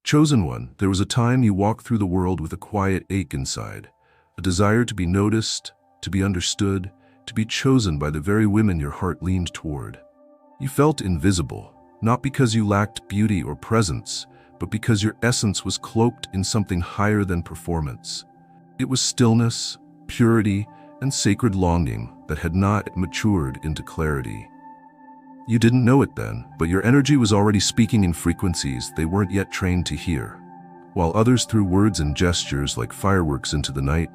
Chosen one, there was a time you walked through the world with a quiet ache inside, a desire to be noticed, to be understood, to be chosen by the very women your heart leaned toward. You felt invisible, not because you lacked beauty or presence, but because your essence was cloaked in something higher than performance. It was stillness, purity, and sacred longing that had not matured into clarity. You didn't know it then, but your energy was already speaking in frequencies they weren't yet trained to hear. While others threw words and gestures like fireworks into the night,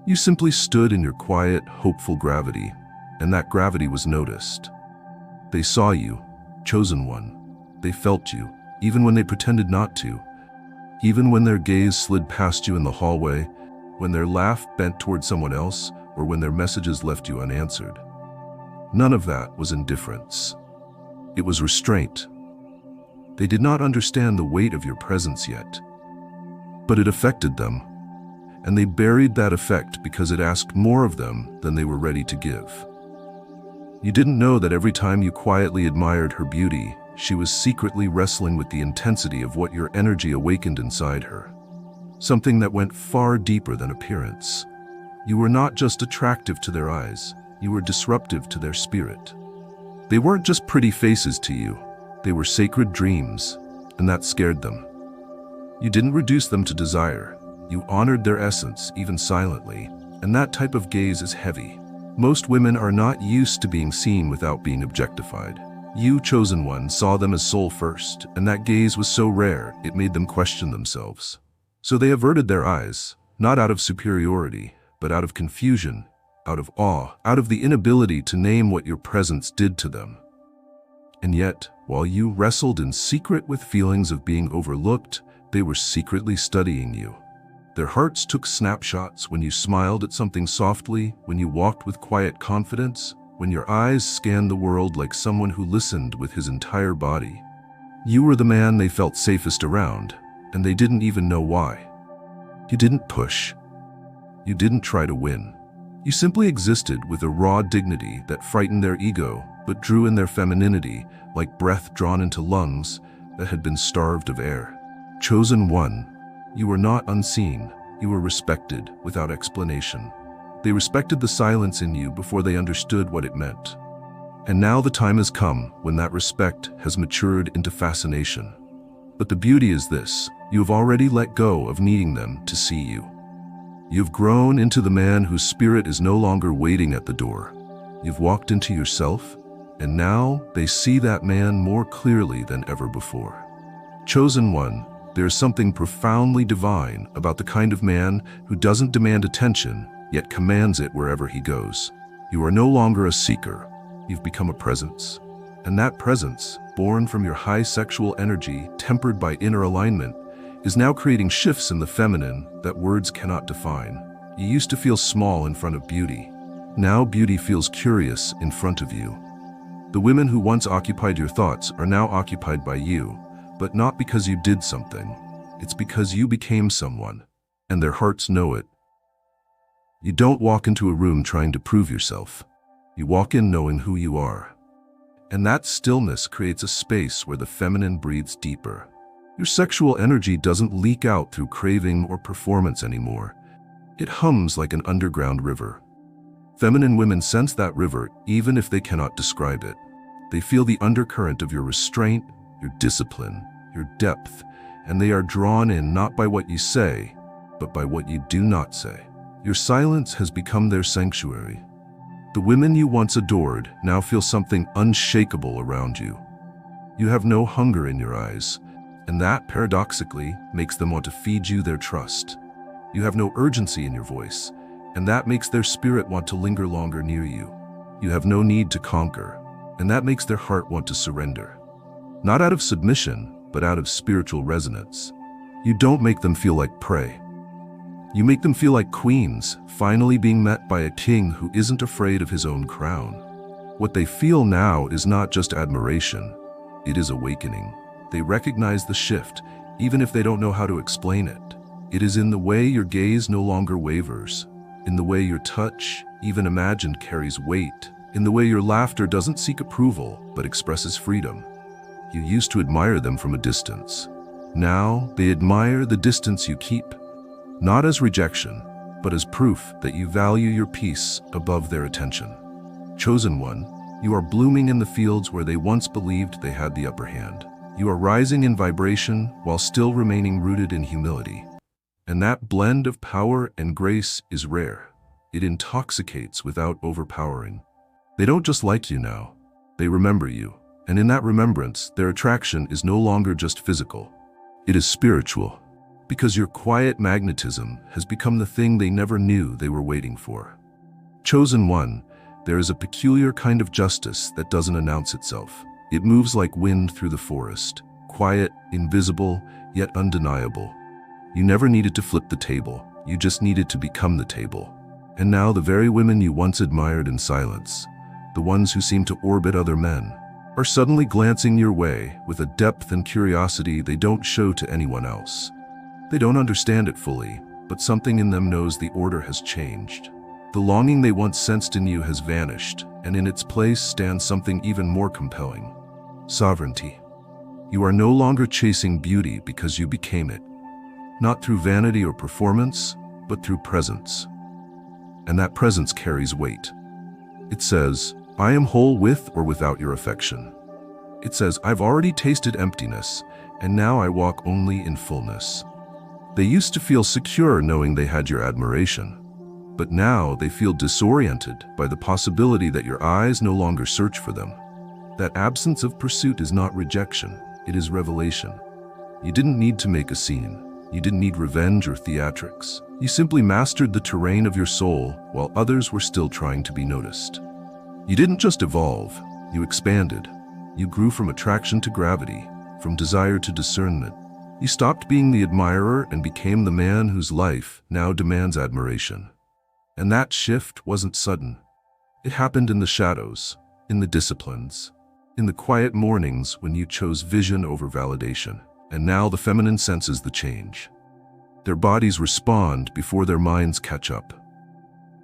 you simply stood in your quiet, hopeful gravity, and that gravity was noticed. They saw you, chosen one. They felt you, even when they pretended not to. Even when their gaze slid past you in the hallway, when their laugh bent toward someone else, or when their messages left you unanswered. None of that was indifference. It was restraint. They did not understand the weight of your presence yet, but it affected them, and they buried that effect because it asked more of them than they were ready to give. You didn't know that every time you quietly admired her beauty, she was secretly wrestling with the intensity of what your energy awakened inside her. Something that went far deeper than appearance. You were not just attractive to their eyes, you were disruptive to their spirit. They weren't just pretty faces to you, they were sacred dreams, and that scared them. You didn't reduce them to desire, you honored their essence, even silently, and that type of gaze is heavy. Most women are not used to being seen without being objectified. You, chosen one, saw them as soul first, and that gaze was so rare, it made them question themselves. So they averted their eyes, not out of superiority, but out of confusion, out of awe, out of the inability to name what your presence did to them. And yet, while you wrestled in secret with feelings of being overlooked, they were secretly studying you. Their hearts took snapshots when you smiled at something softly, when you walked with quiet confidence, when your eyes scanned the world like someone who listened with his entire body. You were the man they felt safest around, and they didn't even know why. You didn't push. You didn't try to win. You simply existed with a raw dignity that frightened their ego, but drew in their femininity like breath drawn into lungs that had been starved of air. Chosen one, you were not unseen, you were respected without explanation. They respected the silence in you before they understood what it meant. And now the time has come when that respect has matured into fascination. But the beauty is this, you have already let go of needing them to see you. You've grown into the man whose spirit is no longer waiting at the door. You've walked into yourself, and now they see that man more clearly than ever before. Chosen one, there's something profoundly divine about the kind of man who doesn't demand attention, yet commands it wherever he goes. You are no longer a seeker, you've become a presence. And that presence, born from your high sexual energy, tempered by inner alignment, is now creating shifts in the feminine that words cannot define. You used to feel small in front of beauty. Now beauty feels curious in front of you. The women who once occupied your thoughts are now occupied by you, but not because you did something. It's because you became someone, and their hearts know it. You don't walk into a room trying to prove yourself. You walk in knowing who you are. And that stillness creates a space where the feminine breathes deeper. Your sexual energy doesn't leak out through craving or performance anymore. It hums like an underground river. Feminine women sense that river even if they cannot describe it. They feel the undercurrent of your restraint, your discipline, your depth, and they are drawn in not by what you say, but by what you do not say. Your silence has become their sanctuary. The women you once adored now feel something unshakable around you. You have no hunger in your eyes, and that, paradoxically, makes them want to feed you their trust. You have no urgency in your voice, and that makes their spirit want to linger longer near you. You have no need to conquer, and that makes their heart want to surrender. Not out of submission, but out of spiritual resonance. You don't make them feel like prey. You make them feel like queens, finally being met by a king who isn't afraid of his own crown. What they feel now is not just admiration, it is awakening. They recognize the shift, even if they don't know how to explain it. It is in the way your gaze no longer wavers, in the way your touch, even imagined, carries weight, in the way your laughter doesn't seek approval, but expresses freedom. You used to admire them from a distance. Now they admire the distance you keep, not as rejection, but as proof that you value your peace above their attention. Chosen one, you are blooming in the fields where they once believed they had the upper hand. You are rising in vibration while still remaining rooted in humility. And that blend of power and grace is rare. It intoxicates without overpowering. They don't just like you now, they remember you. And in that remembrance, their attraction is no longer just physical. It is spiritual, because your quiet magnetism has become the thing they never knew they were waiting for. Chosen one, there is a peculiar kind of justice that doesn't announce itself. It moves like wind through the forest, quiet, invisible, yet undeniable. You never needed to flip the table, you just needed to become the table. And now the very women you once admired in silence, the ones who seemed to orbit other men, are suddenly glancing your way with a depth and curiosity they don't show to anyone else. They don't understand it fully, but something in them knows the order has changed. The longing they once sensed in you has vanished, and in its place stands something even more compelling: sovereignty. You are no longer chasing beauty because you became it, not through vanity or performance, but through presence. And that presence carries weight. It says, I am whole with or without your affection. It says, I've already tasted emptiness, and now I walk only in fullness. They used to feel secure knowing they had your admiration, but now they feel disoriented by the possibility that your eyes no longer search for them. That absence of pursuit is not rejection, it is revelation. You didn't need to make a scene. You didn't need revenge or theatrics. You simply mastered the terrain of your soul while others were still trying to be noticed. You didn't just evolve, you expanded. You grew from attraction to gravity, from desire to discernment. You stopped being the admirer and became the man whose life now demands admiration. And that shift wasn't sudden. It happened in the shadows, in the disciplines, in the quiet mornings when you chose vision over validation. And now the feminine senses the change. Their bodies respond before their minds catch up.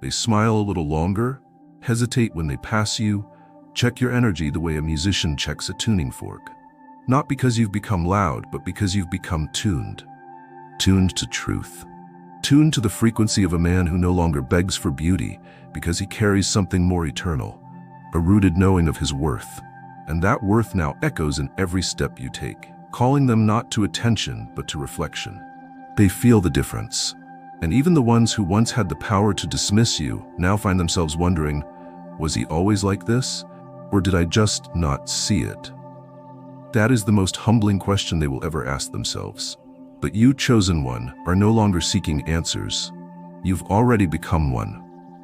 They smile a little longer, hesitate when they pass you, check your energy the way a musician checks a tuning fork. Not because you've become loud, but because you've become tuned. Tuned to truth. Tuned to the frequency of a man who no longer begs for beauty because he carries something more eternal, a rooted knowing of his worth. And that worth now echoes in every step you take, calling them not to attention, but to reflection. They feel the difference. And even the ones who once had the power to dismiss you now find themselves wondering, was he always like this? Or did I just not see it? That is the most humbling question they will ever ask themselves. But you, chosen one, are no longer seeking answers. You've already become one.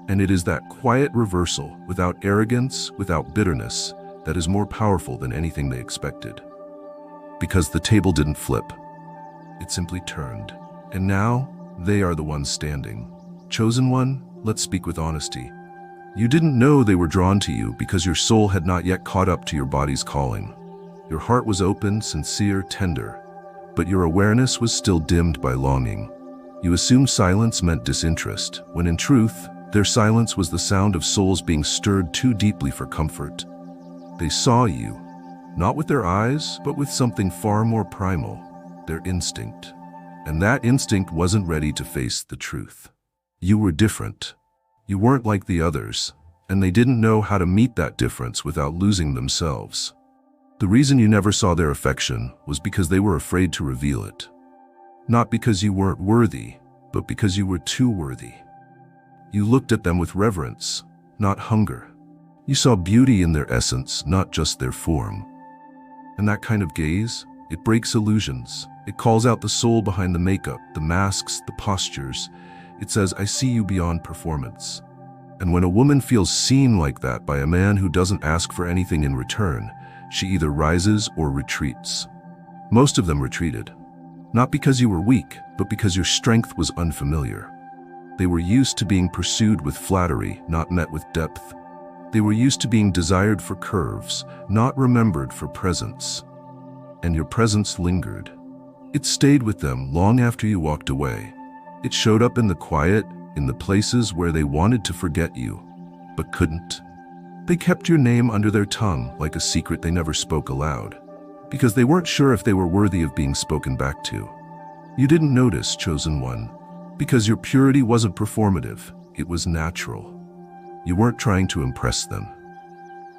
And it is that quiet reversal, without arrogance, without bitterness, that is more powerful than anything they expected. Because the table didn't flip. It simply turned. And now, they are the ones standing. Chosen one, let's speak with honesty. You didn't know they were drawn to you because your soul had not yet caught up to your body's calling. Your heart was open, sincere, tender, but your awareness was still dimmed by longing. You assumed silence meant disinterest, when in truth, their silence was the sound of souls being stirred too deeply for comfort. They saw you, not with their eyes, but with something far more primal, their instinct. And that instinct wasn't ready to face the truth. You were different. You weren't like the others, and they didn't know how to meet that difference without losing themselves. The reason you never saw their affection was because they were afraid to reveal it. Not because you weren't worthy, but because you were too worthy. You looked at them with reverence, not hunger. You saw beauty in their essence, not just their form. And that kind of gaze, it breaks illusions. It calls out the soul behind the makeup, the masks, the postures. It says, I see you beyond performance. And when a woman feels seen like that by a man who doesn't ask for anything in return, she either rises or retreats. Most of them retreated. Not because you were weak, but because your strength was unfamiliar. They were used to being pursued with flattery, not met with depth. They were used to being desired for curves, not remembered for presence. And your presence lingered. It stayed with them long after you walked away. It showed up in the quiet, in the places where they wanted to forget you, but couldn't. They kept your name under their tongue like a secret they never spoke aloud. because they weren't sure if they were worthy of being spoken back to. You didn't notice, chosen one, because your purity wasn't performative, it was natural. You weren't trying to impress them.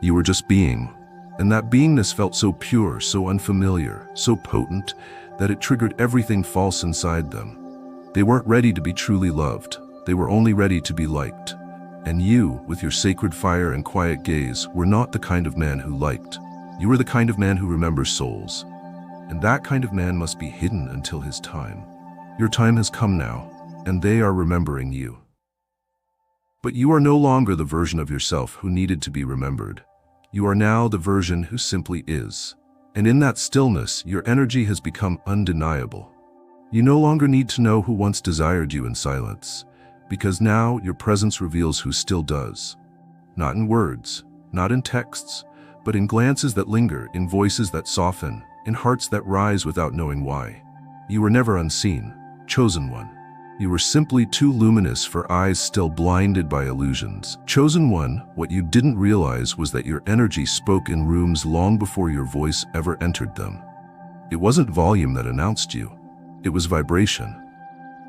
You were just being, and that beingness felt so pure, so unfamiliar, so potent, that it triggered everything false inside them. They weren't ready to be truly loved, they were only ready to be liked. And you, with your sacred fire and quiet gaze, were not the kind of man who liked. You were the kind of man who remembers souls. And that kind of man must be hidden until his time. Your time has come now, and they are remembering you. But you are no longer the version of yourself who needed to be remembered. You are now the version who simply is. And in that stillness, your energy has become undeniable. You no longer need to know who once desired you in silence, because now your presence reveals who still does. Not in words, not in texts, but in glances that linger, in voices that soften, in hearts that rise without knowing why. You were never unseen, chosen one. You were simply too luminous for eyes still blinded by illusions. Chosen one, what you didn't realize was that your energy spoke in rooms long before your voice ever entered them. It wasn't volume that announced you, it was vibration.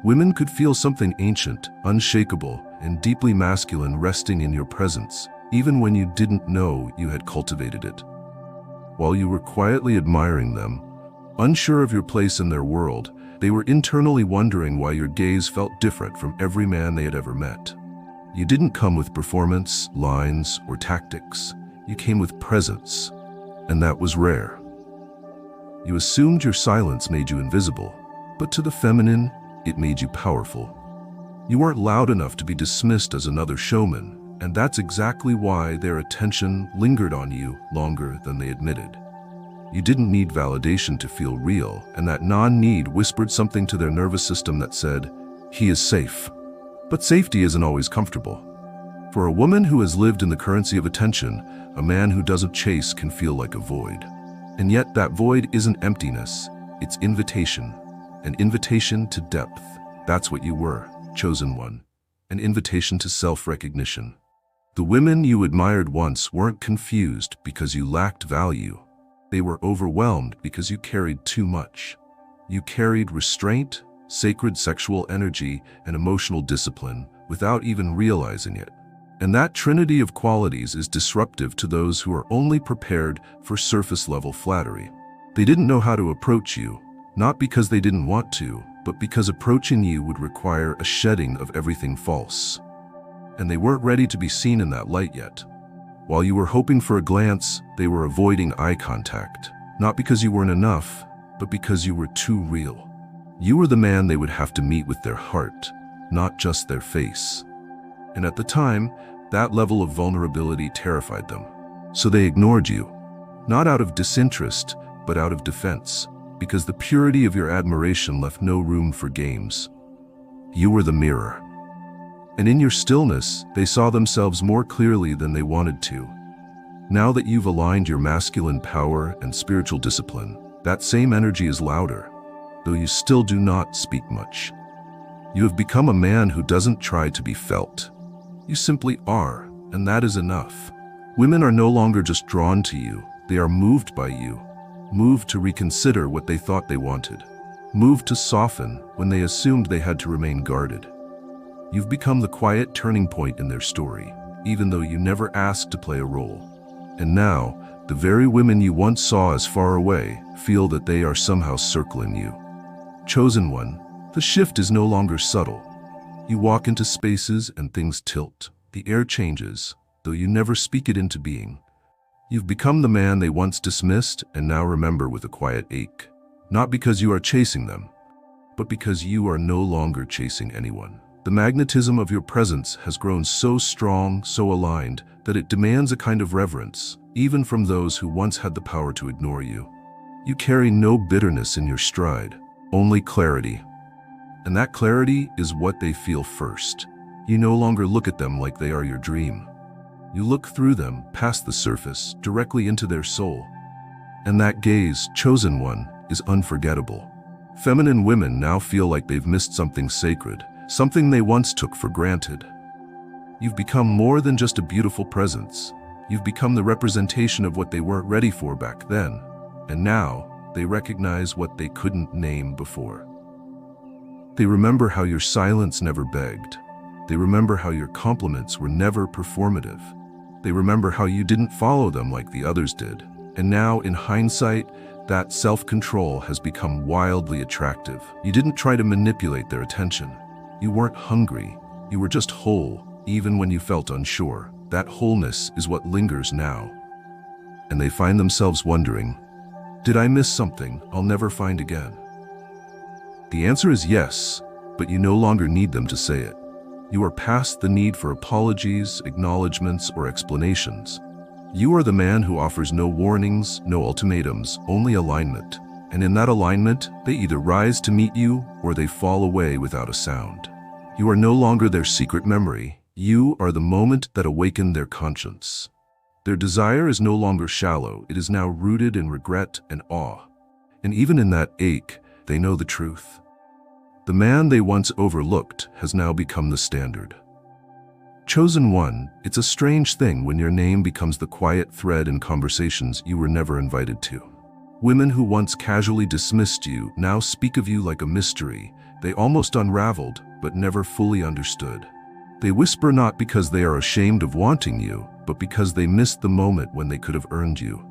Women could feel something ancient, unshakable, and deeply masculine resting in your presence, even when you didn't know you had cultivated it. While you were quietly admiring them, unsure of your place in their world, they were internally wondering why your gaze felt different from every man they had ever met. You didn't come with performance, lines, or tactics. You came with presence, and that was rare. You assumed your silence made you invisible, but to the feminine, it made you powerful. You weren't loud enough to be dismissed as another showman, and that's exactly why their attention lingered on you longer than they admitted. You didn't need validation to feel real, and that non-need whispered something to their nervous system that said, "He is safe." But safety isn't always comfortable. For a woman who has lived in the currency of attention, a man who doesn't chase can feel like a void. And yet that void isn't emptiness, it's invitation. An invitation to depth. That's what you were, chosen one. An invitation to self-recognition. The women you admired once weren't confused because you lacked value. They were overwhelmed because you carried too much. You carried restraint, sacred sexual energy, and emotional discipline without even realizing it. And that trinity of qualities is disruptive to those who are only prepared for surface-level flattery. They didn't know how to approach you, not because they didn't want to, but because approaching you would require a shedding of everything false. And they weren't ready to be seen in that light yet. While you were hoping for a glance, they were avoiding eye contact, not because you weren't enough, but because you were too real. You were the man they would have to meet with their heart, not just their face. And at the time, that level of vulnerability terrified them. So they ignored you, not out of disinterest, but out of defense, because the purity of your admiration left no room for games. You were the mirror. And in your stillness, they saw themselves more clearly than they wanted to. Now that you've aligned your masculine power and spiritual discipline, that same energy is louder, though you still do not speak much. You have become a man who doesn't try to be felt. You simply are, and that is enough. Women are no longer just drawn to you, they are moved by you, moved to reconsider what they thought they wanted, moved to soften when they assumed they had to remain guarded. You've become the quiet turning point in their story, even though you never asked to play a role. And now, the very women you once saw as far away feel that they are somehow circling you. Chosen one, the shift is no longer subtle. You walk into spaces and things tilt. The air changes, though you never speak it into being. You've become the man they once dismissed and now remember with a quiet ache. Not because you are chasing them, but because you are no longer chasing anyone. The magnetism of your presence has grown so strong, so aligned, that it demands a kind of reverence, even from those who once had the power to ignore you. You carry no bitterness in your stride, only clarity. And that clarity is what they feel first. You no longer look at them like they are your dream. You look through them, past the surface, directly into their soul. And that gaze, chosen one, is unforgettable. Feminine women now feel like they've missed something sacred, something they once took for granted. You've become more than just a beautiful presence. You've become the representation of what they weren't ready for back then. And now, they recognize what they couldn't name before. They remember how your silence never begged. They remember how your compliments were never performative. They remember how you didn't follow them like the others did. And now, in hindsight, that self-control has become wildly attractive. You didn't try to manipulate their attention. You weren't hungry. You were just whole, even when you felt unsure. That wholeness is what lingers now. And they find themselves wondering, did I miss something I'll never find again? The answer is yes, but you no longer need them to say it. You are past the need for apologies, acknowledgments, or explanations. You are the man who offers no warnings, no ultimatums, only alignment. And in that alignment, they either rise to meet you or they fall away without a sound. You are no longer their secret memory. You are the moment that awakened their conscience. Their desire is no longer shallow. It is now rooted in regret and awe. And even in that ache, they know the truth. The man they once overlooked has now become the standard. Chosen one, it's a strange thing when your name becomes the quiet thread in conversations you were never invited to. Women who once casually dismissed you now speak of you like a mystery they almost unraveled but never fully understood. They whisper not because they are ashamed of wanting you, but because they missed the moment when they could have earned you.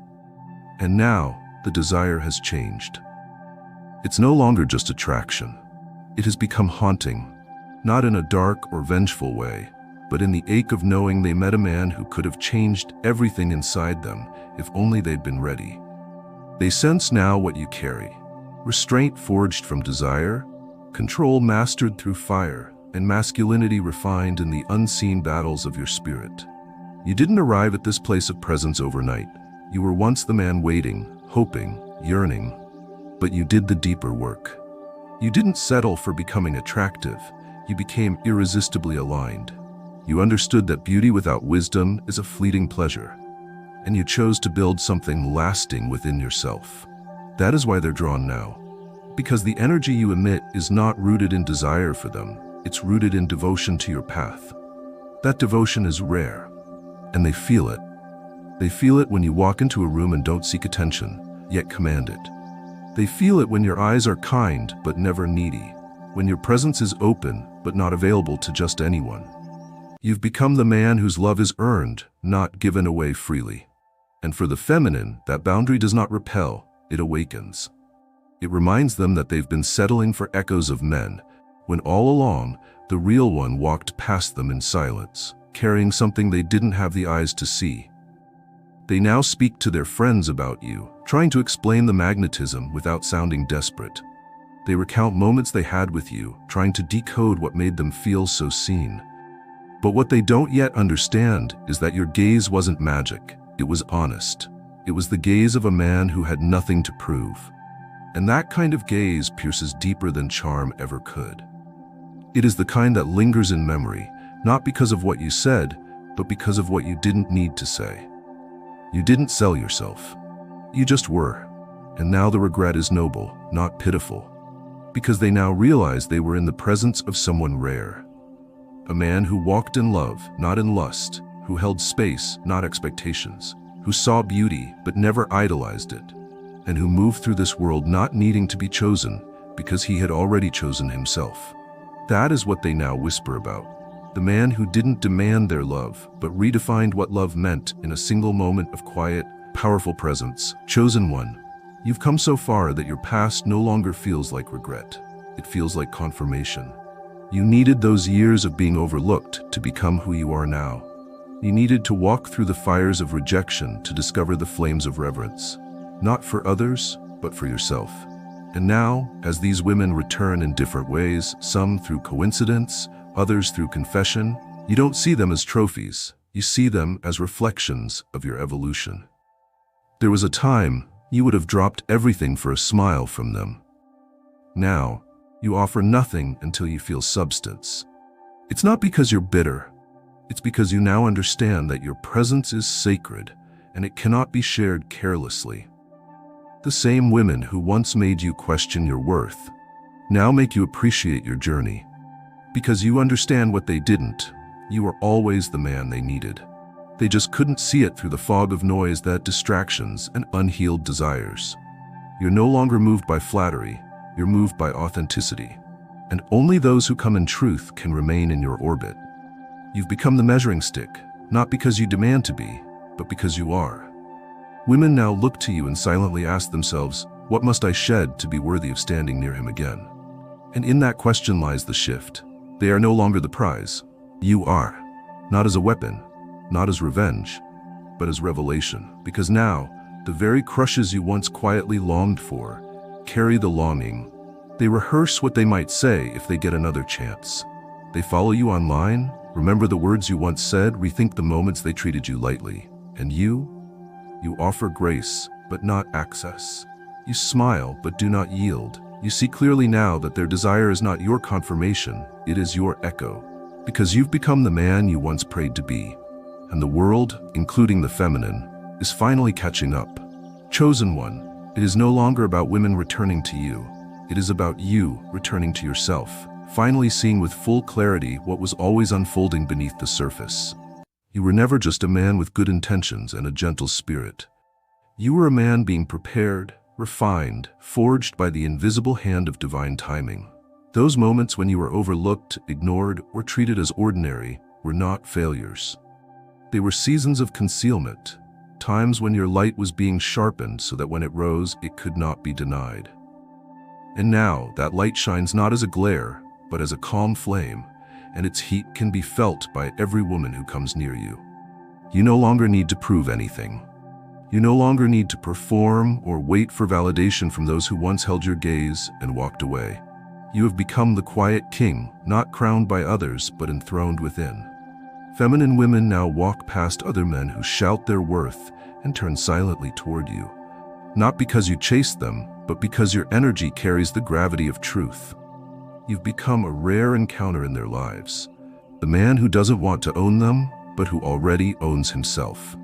And now, the desire has changed. It's no longer just attraction. It has become haunting, not in a dark or vengeful way, but in the ache of knowing they met a man who could have changed everything inside them if only they'd been ready. They sense now what you carry: restraint forged from desire, control mastered through fire, and masculinity refined in the unseen battles of your spirit. You didn't arrive at this place of presence overnight. You were once the man waiting, hoping, yearning, but you did the deeper work. You didn't settle for becoming attractive. You became irresistibly aligned. You understood that beauty without wisdom is a fleeting pleasure, and you chose to build something lasting within yourself. That is why they're drawn now, because the energy you emit is not rooted in desire for them. It's rooted in devotion to your path. That devotion is rare, and they feel it. They feel it when you walk into a room and don't seek attention, yet command it. They feel it when your eyes are kind but never needy, when your presence is open but not available to just anyone. You've become the man whose love is earned, not given away freely. And for the feminine, that boundary does not repel, it awakens. It reminds them that they've been settling for echoes of men, when all along, the real one walked past them in silence, carrying something they didn't have the eyes to see. They now speak to their friends about you, trying to explain the magnetism without sounding desperate. They recount moments they had with you, trying to decode what made them feel so seen. But what they don't yet understand is that your gaze wasn't magic, it was honest. It was the gaze of a man who had nothing to prove. And that kind of gaze pierces deeper than charm ever could. It is the kind that lingers in memory, not because of what you said, but because of what you didn't need to say. You didn't sell yourself. You just were. And now the regret is noble, not pitiful, because they now realize they were in the presence of someone rare. A man who walked in love, not in lust, who held space, not expectations, who saw beauty but never idolized it, and who moved through this world not needing to be chosen because he had already chosen himself. That is what they now whisper about. The man who didn't demand their love, but redefined what love meant in a single moment of quiet, powerful presence. Chosen one, you've come so far that your past no longer feels like regret. It feels like confirmation. You needed those years of being overlooked to become who you are now. You needed to walk through the fires of rejection to discover the flames of reverence, not for others, but for yourself. And now, as these women return in different ways, some through coincidence, others through confession, you don't see them as trophies. You see them as reflections of your evolution. There was a time you would have dropped everything for a smile from them. Now, you offer nothing until you feel substance. It's not because you're bitter. It's because you now understand that your presence is sacred and it cannot be shared carelessly. The same women who once made you question your worth now make you appreciate your journey. Because you understand what they didn't, you are always the man they needed. They just couldn't see it through the fog of noise that distractions and unhealed desires. You're no longer moved by flattery, you're moved by authenticity. And only those who come in truth can remain in your orbit. You've become the measuring stick, not because you demand to be, but because you are. Women now look to you and silently ask themselves, what must I shed to be worthy of standing near him again? And in that question lies the shift. They are no longer the prize. You are. Not as a weapon, not as revenge, but as revelation. Because now, the very crushes you once quietly longed for carry the longing. They rehearse what they might say if they get another chance. They follow you online, remember the words you once said, rethink the moments they treated you lightly. And you offer grace, but not access. You smile, but do not yield. You see clearly now that their desire is not your confirmation, it is your echo. Because you've become the man you once prayed to be. And the world, including the feminine, is finally catching up. Chosen one, it is no longer about women returning to you. It is about you returning to yourself, finally seeing with full clarity what was always unfolding beneath the surface. You were never just a man with good intentions and a gentle spirit. You were a man being prepared, refined, forged by the invisible hand of divine timing. Those moments when you were overlooked, ignored, or treated as ordinary were not failures. They were seasons of concealment, times when your light was being sharpened so that when it rose, it could not be denied. And now, that light shines not as a glare, but as a calm flame, and its heat can be felt by every woman who comes near you. You no longer need to prove anything. You no longer need to perform or wait for validation from those who once held your gaze and walked away. You have become the quiet king, not crowned by others, but enthroned within. Feminine women now walk past other men who shout their worth and turn silently toward you. Not because you chase them, but because your energy carries the gravity of truth. You've become a rare encounter in their lives. The man who doesn't want to own them, but who already owns himself.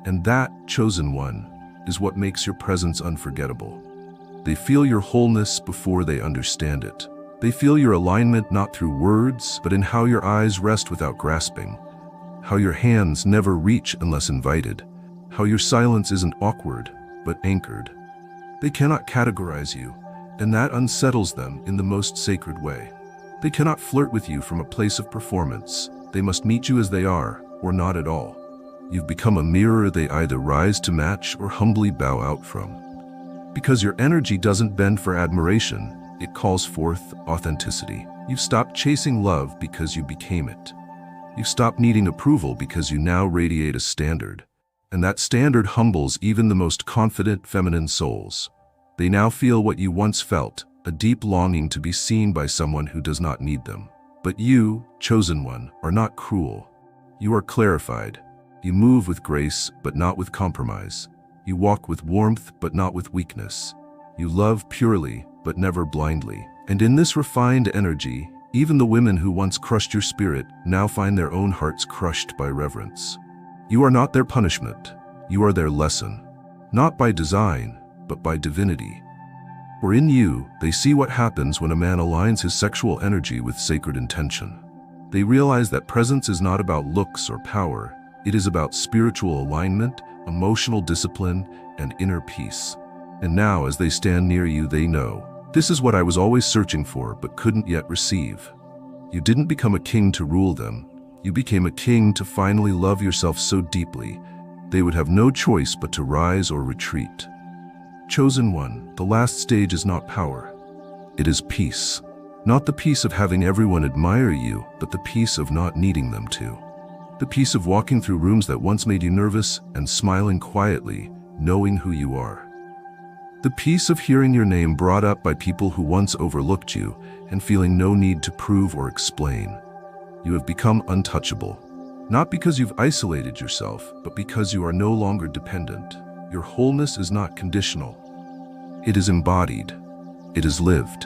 And that, chosen one, is what makes your presence unforgettable. They feel your wholeness before they understand it. They feel your alignment not through words, but in how your eyes rest without grasping, how your hands never reach unless invited, how your silence isn't awkward, but anchored. They cannot categorize you, and that unsettles them in the most sacred way. They cannot flirt with you from a place of performance. They must meet you as they are, or not at all. You've become a mirror they either rise to match or humbly bow out from. Because your energy doesn't bend for admiration, it calls forth authenticity. You've stopped chasing love because you became it. You've stopped needing approval because you now radiate a standard. And that standard humbles even the most confident feminine souls. They now feel what you once felt, a deep longing to be seen by someone who does not need them. But you, chosen one, are not cruel. You are clarified. You move with grace, but not with compromise. You walk with warmth, but not with weakness. You love purely, but never blindly. And in this refined energy, even the women who once crushed your spirit now find their own hearts crushed by reverence. You are not their punishment. You are their lesson. Not by design, but by divinity. For in you, they see what happens when a man aligns his sexual energy with sacred intention. They realize that presence is not about looks or power. It is about spiritual alignment, emotional discipline, and inner peace. And now, as they stand near you, they know, this is what I was always searching for but couldn't yet receive. You didn't become a king to rule them. You became a king to finally love yourself so deeply, they would have no choice but to rise or retreat. Chosen one, the last stage is not power. It is peace. Not the peace of having everyone admire you, but the peace of not needing them to. The peace of walking through rooms that once made you nervous and smiling quietly, knowing who you are. The peace of hearing your name brought up by people who once overlooked you and feeling no need to prove or explain. You have become untouchable. Not because you've isolated yourself, but because you are no longer dependent. Your wholeness is not conditional. It is embodied. It is lived.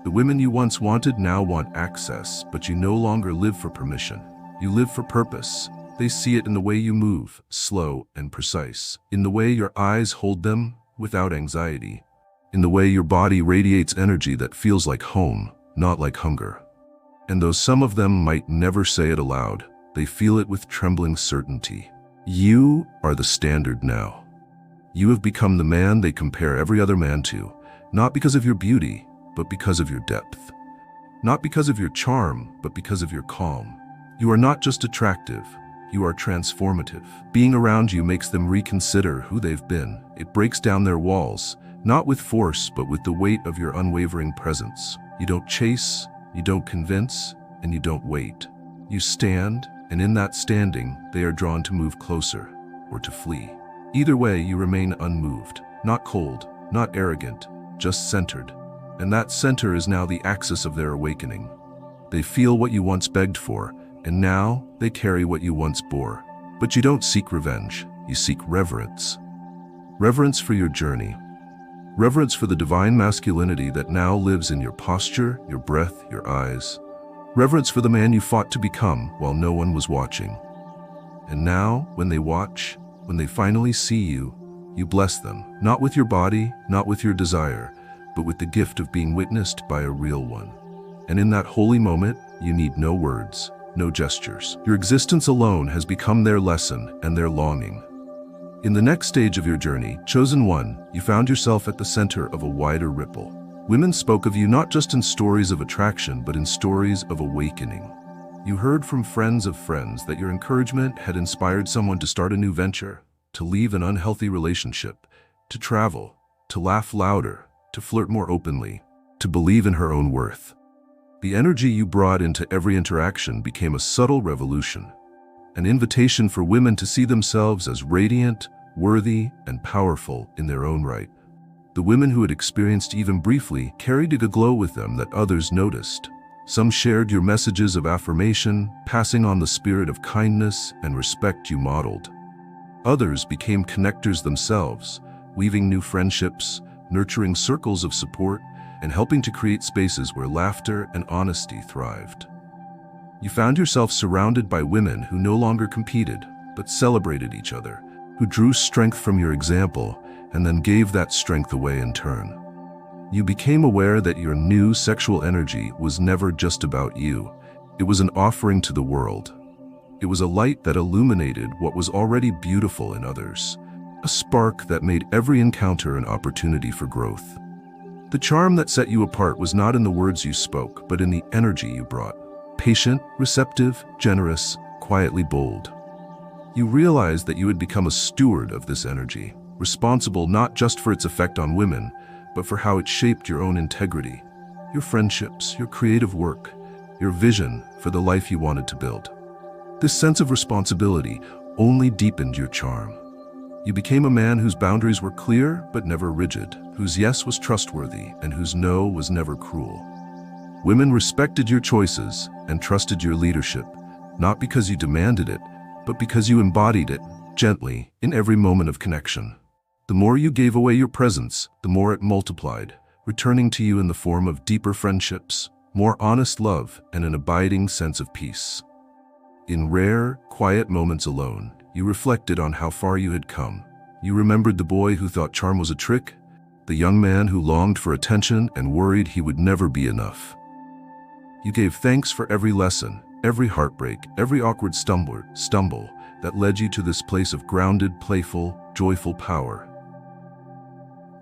The women you once wanted now want access, but you no longer live for permission. You live for purpose. They see it in the way you move, slow and precise. In the way your eyes hold them without anxiety. In the way your body radiates energy that feels like home, not like hunger. And though some of them might never say it aloud, they feel it with trembling certainty. You are the standard now. You have become the man they compare every other man to, not because of your beauty, but because of your depth. Not because of your charm, but because of your calm. You are not just attractive, you are transformative. Being around you makes them reconsider who they've been. It breaks down their walls, not with force, but with the weight of your unwavering presence. You don't chase, you don't convince, and you don't wait. You stand, and in that standing, they are drawn to move closer, or to flee. Either way, you remain unmoved, not cold, not arrogant, just centered. And that center is now the axis of their awakening. They feel what you once begged for, and now they carry what you once bore. But you don't seek revenge, you seek reverence. Reverence for your journey. Reverence for the divine masculinity that now lives in your posture, your breath, your eyes. Reverence for the man you fought to become while no one was watching. And now, when they watch, when they finally see you, you bless them, not with your body, not with your desire, but with the gift of being witnessed by a real one. And in that holy moment, you need no words, no gestures. Your existence alone has become their lesson and their longing. In the next stage of your journey, chosen one, you found yourself at the center of a wider ripple. Women spoke of you not just in stories of attraction, but in stories of awakening. You heard from friends of friends that your encouragement had inspired someone to start a new venture, to leave an unhealthy relationship, to travel, to laugh louder, to flirt more openly, to believe in her own worth. The energy you brought into every interaction became a subtle revolution, an invitation for women to see themselves as radiant, worthy, and powerful in their own right. The women who had experienced even briefly carried a glow with them that others noticed. Some shared your messages of affirmation, passing on the spirit of kindness and respect you modeled. Others became connectors themselves, weaving new friendships, nurturing circles of support, and helping to create spaces where laughter and honesty thrived. You found yourself surrounded by women who no longer competed, but celebrated each other, who drew strength from your example and then gave that strength away in turn. You became aware that your new sexual energy was never just about you. It was an offering to the world. It was a light that illuminated what was already beautiful in others, a spark that made every encounter an opportunity for growth. The charm that set you apart was not in the words you spoke, but in the energy you brought. Patient, receptive, generous, quietly bold. You realized that you had become a steward of this energy, responsible not just for its effect on women, but for how it shaped your own integrity, your friendships, your creative work, your vision for the life you wanted to build. This sense of responsibility only deepened your charm. You became a man whose boundaries were clear but never rigid, whose yes was trustworthy and whose no was never cruel. Women respected your choices and trusted your leadership, not because you demanded it, but because you embodied it gently in every moment of connection. The more you gave away your presence, the more it multiplied, returning to you in the form of deeper friendships, more honest love, and an abiding sense of peace. In rare, quiet moments alone, you reflected on how far you had come. You remembered the boy who thought charm was a trick, the young man who longed for attention and worried he would never be enough. You gave thanks for every lesson, every heartbreak, every awkward stumble that led you to this place of grounded, playful, joyful power.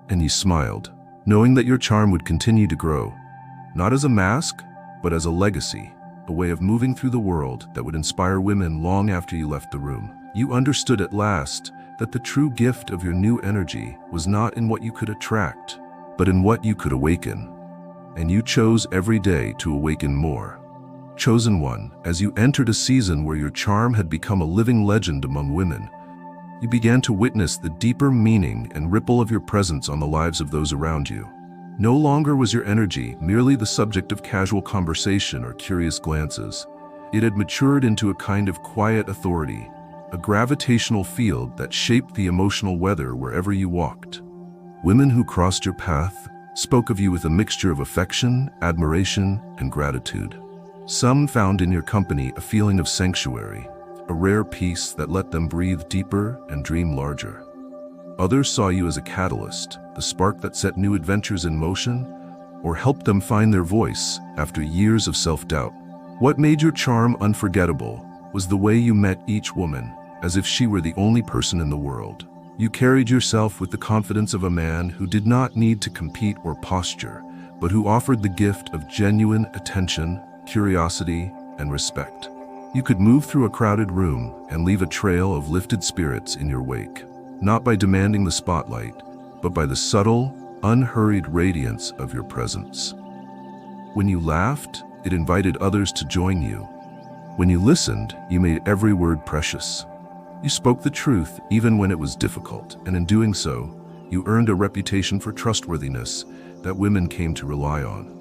And you smiled, knowing that your charm would continue to grow, not as a mask, but as a legacy, a way of moving through the world that would inspire women long after you left the room. You understood at last that the true gift of your new energy was not in what you could attract, but in what you could awaken. And you chose every day to awaken more. Chosen one, as you entered a season where your charm had become a living legend among women, you began to witness the deeper meaning and ripple of your presence on the lives of those around you. No longer was your energy merely the subject of casual conversation or curious glances. It had matured into a kind of quiet authority, a gravitational field that shaped the emotional weather wherever you walked. Women who crossed your path spoke of you with a mixture of affection, admiration, and gratitude. Some found in your company a feeling of sanctuary, a rare peace that let them breathe deeper and dream larger. Others saw you as a catalyst, the spark that set new adventures in motion, or helped them find their voice after years of self-doubt. What made your charm unforgettable was the way you met each woman, as if she were the only person in the world. You carried yourself with the confidence of a man who did not need to compete or posture, but who offered the gift of genuine attention, curiosity, and respect. You could move through a crowded room and leave a trail of lifted spirits in your wake, not by demanding the spotlight, but by the subtle, unhurried radiance of your presence. When you laughed, it invited others to join you. When you listened, you made every word precious. You spoke the truth even when it was difficult, and in doing so, you earned a reputation for trustworthiness that women came to rely on.